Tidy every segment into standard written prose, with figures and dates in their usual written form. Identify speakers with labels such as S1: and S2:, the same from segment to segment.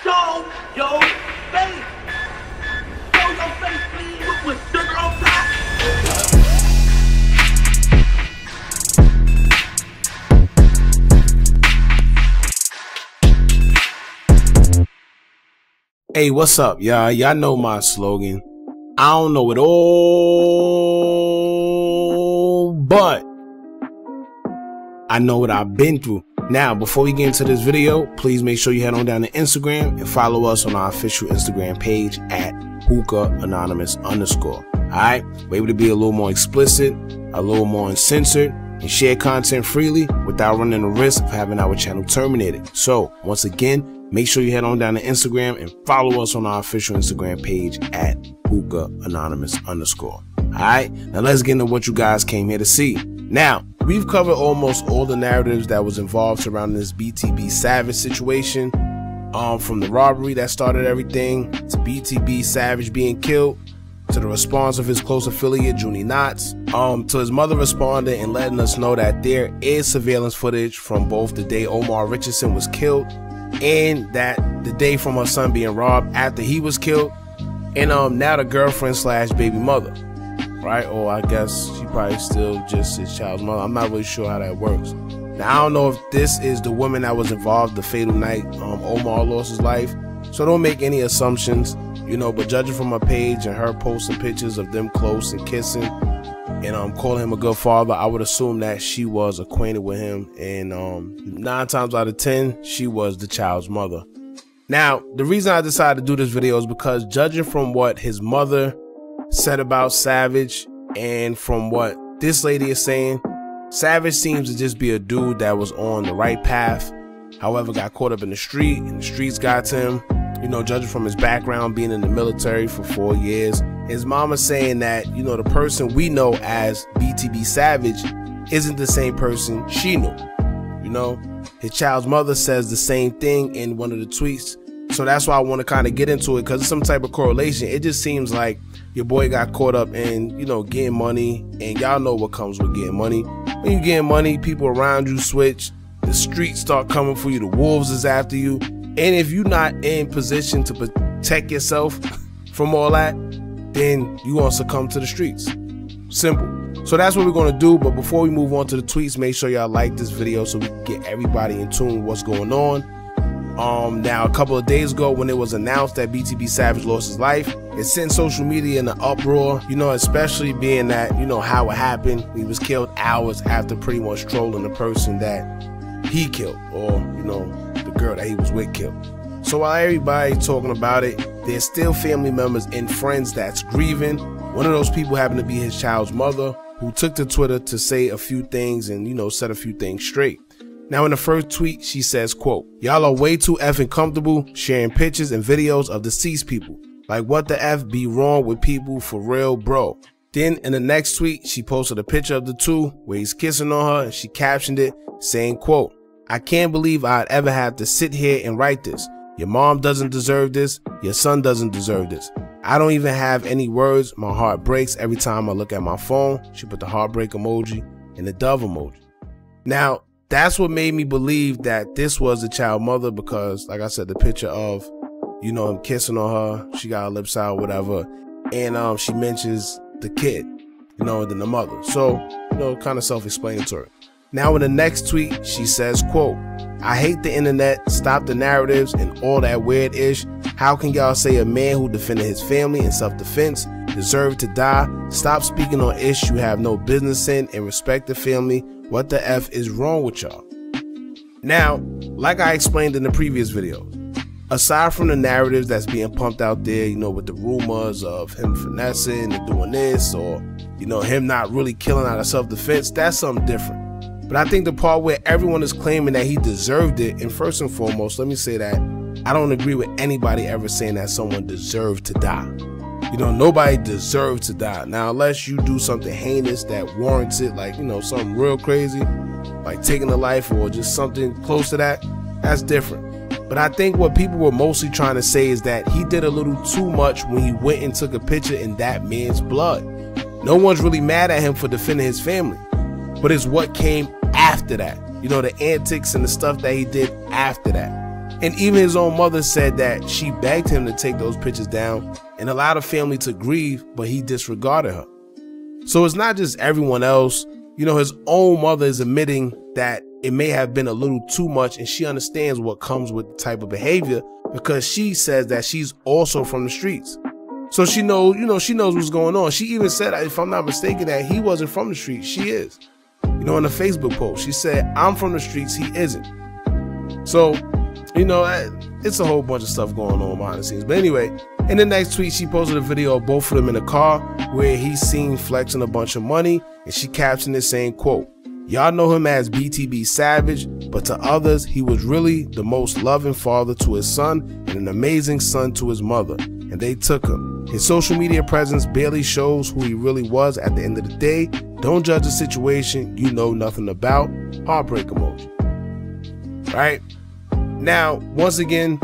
S1: Show your face. Show your face, please, with sugar on top.
S2: Hey, what's up, y'all? Y'all know my slogan. I don't know it all, but I know what I've been through. Now, before we get into this video, please make sure you head on down to Instagram and follow us on our official Instagram page at hookahanonymous_. Alright? We're able to be a little more explicit, a little more uncensored, and share content freely without running the risk of having our channel terminated. So, once again, make sure you head on down to Instagram and follow us on our official Instagram page at hookahanonymous_. Alright? Now let's get into what you guys came here to see. Now, we've covered almost all the narratives that was involved surrounding this BTB Savage situation. From the robbery that started everything, to BTB Savage being killed, to the response of his close affiliate, Junie Knotts, to his mother responding and letting us know that there is surveillance footage from both the day Omar Richardson was killed and that the day from her son being robbed after he was killed, and now the girlfriend slash baby mother, right? Or I guess she probably still just his child's mother. I'm not really sure how that works. Now, I don't know if this is the woman that was involved the fatal night Omar lost his life, so don't make any assumptions, you know, but judging from her page and her posting pictures of them close and kissing and calling him a good father, I would assume that she was acquainted with him, and 9 times out of 10 she was the child's mother. Now, the reason I decided to do this video is because, judging from what his mother said about Savage and from what this lady is saying, Savage seems to just be a dude that was on the right path, however got caught up in the street and the streets got to him. You know, judging from his background being in the military for 4 years, his mama saying that, you know, the person we know as BTB Savage isn't the same person she knew. You know, his child's mother says the same thing in one of the tweets. So that's why I want to kind of get into it, because it's some type of correlation. It just seems like your boy got caught up in, you know, getting money, and y'all know what comes with getting money. When you getting money, people around you switch, the streets start coming for you, the wolves is after you. And if you're not in position to protect yourself from all that, then you're going to succumb to the streets. Simple. So that's what we're going to do. But before we move on to the tweets, make sure y'all like this video so we can get everybody in tune with what's going on. Now, a couple of days ago, when it was announced that BTB Savage lost his life, it sent social media in an uproar, you know, especially being that, you know, how it happened. He was killed hours after pretty much trolling the person that he killed, or, you know, the girl that he was with killed. So while everybody's talking about it, there's still family members and friends that's grieving. One of those people happened to be his child's mother, who took to Twitter to say a few things and, you know, set a few things straight. Now, in the first tweet, she says, quote, "Y'all are way too effing comfortable sharing pictures and videos of deceased people. Like, what the F be wrong with people for real, bro?" Then in the next tweet, she posted a picture of the two where he's kissing on her, and she captioned it saying, quote, "I can't believe I'd ever have to sit here and write this. Your mom doesn't deserve this. Your son doesn't deserve this. I don't even have any words. My heart breaks every time I look at my phone." She put the heartbreak emoji and the dove emoji. Now, that's what made me believe that this was the child mother, because, like I said, the picture of, you know, him kissing on her, she got her lips out, whatever, and she mentions the kid, you know, and then the mother. So, you know, kind of self-explanatory. Now, in the next tweet, she says, quote, "I hate the internet, stop the narratives and all that weird ish. How can y'all say a man who defended his family in self-defense deserved to die? Stop speaking on ish you have no business in and respect the family. What the F is wrong with y'all?" Now, like I explained in the previous video, aside from the narratives that's being pumped out there, you know, with the rumors of him finessing and doing this, or, you know, him not really killing out of self-defense, that's something different. But I think the part where everyone is claiming that he deserved it, and first and foremost, let me say that I don't agree with anybody ever saying that someone deserved to die. You know, nobody deserves to die. Now, unless you do something heinous that warrants it, like, you know, something real crazy, like taking a life or just something close to that, that's different. But I think what people were mostly trying to say is that he did a little too much when he went and took a picture in that man's blood. No one's really mad at him for defending his family, but it's what came after that. You know, the antics and the stuff that he did after that. And even his own mother said that she begged him to take those pictures down and allowed the family to grieve, but he disregarded her. So it's not just everyone else. You know, his own mother is admitting that it may have been a little too much, and she understands what comes with the type of behavior because she says that she's also from the streets. So she knows, you know, she knows what's going on. She even said, if I'm not mistaken, that he wasn't from the streets. She is. You know, in a Facebook post, she said, I'm from the streets, he isn't. So, you know, it's a whole bunch of stuff going on behind the scenes. But anyway, in the next tweet, she posted a video of both of them in a car where he's seen flexing a bunch of money, and she captioned it saying, quote, "Y'all know him as BTB Savage, but to others, he was really the most loving father to his son and an amazing son to his mother, and they took him. His social media presence barely shows who he really was at the end of the day. Don't judge a situation you know nothing about." Heartbreak emoji. Right? Now, once again,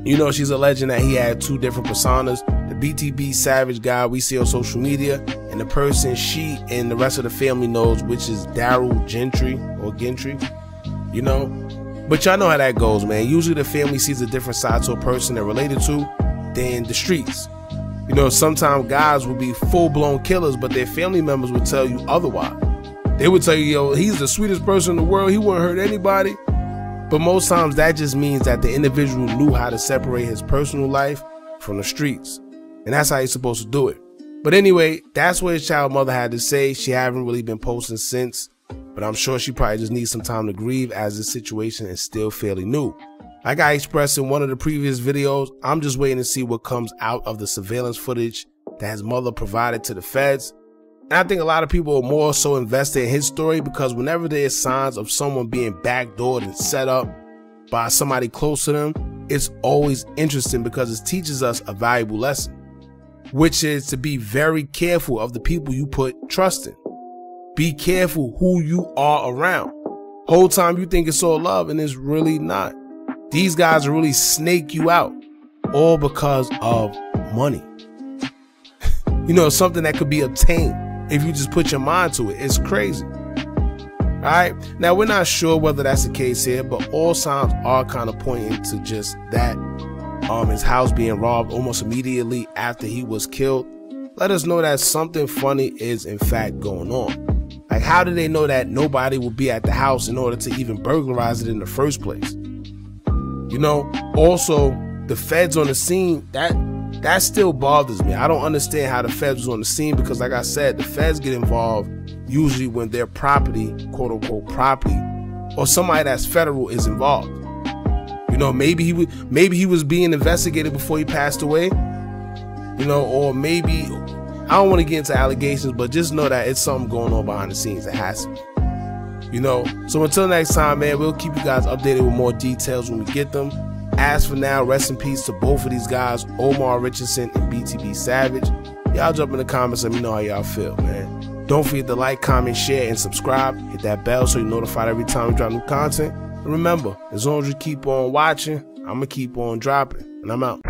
S2: you know, she's alleging that he had two different personas. The BTB Savage guy we see on social media, and the person she and the rest of the family knows, which is Daryl Gentry or Gentry, you know. But y'all know how that goes, man. Usually the family sees a different side to a person they're related to than the streets. You know, sometimes guys will be full-blown killers, but their family members would tell you otherwise. They would tell you, yo, he's the sweetest person in the world, he wouldn't hurt anybody. But most times that just means that the individual knew how to separate his personal life from the streets. And that's how he's supposed to do it. But anyway, that's what his child mother had to say. She haven't really been posting since, but I'm sure she probably just needs some time to grieve as the situation is still fairly new. Like I expressed in one of the previous videos, I'm just waiting to see what comes out of the surveillance footage that his mother provided to the feds. And I think a lot of people are more so invested in his story because whenever there's signs of someone being backdoored and set up by somebody close to them, it's always interesting because it teaches us a valuable lesson, which is to be very careful of the people you put trust in. Be careful who you are around. Whole time you think it's all love and it's really not. These guys really snake you out, all because of money. You know, something that could be obtained if you just put your mind to it. It's crazy. All right. Now, we're not sure whether that's the case here, but all signs are kind of pointing to just that. His house being robbed almost immediately after he was killed. Let us know that something funny is in fact going on. Like, how did they know that nobody would be at the house in order to even burglarize it in the first place? You know, also the feds on the scene, that still bothers me. I don't understand how the feds was on the scene because, like I said, the feds get involved usually when their property, quote unquote property, or somebody that's federal is involved. You know, maybe he was being investigated before he passed away. You know, or maybe, I don't want to get into allegations, but just know that it's something going on behind the scenes. It has to be. You know, so until next time, man, we'll keep you guys updated with more details when we get them. As for now, rest in peace to both of these guys, Omar Richardson and BTB Savage. Y'all jump in the comments, let me know how y'all feel, man. Don't forget to like, comment, share, and subscribe. Hit that bell so you're notified every time we drop new content. And remember, as long as you keep on watching, I'm going to keep on dropping. And I'm out.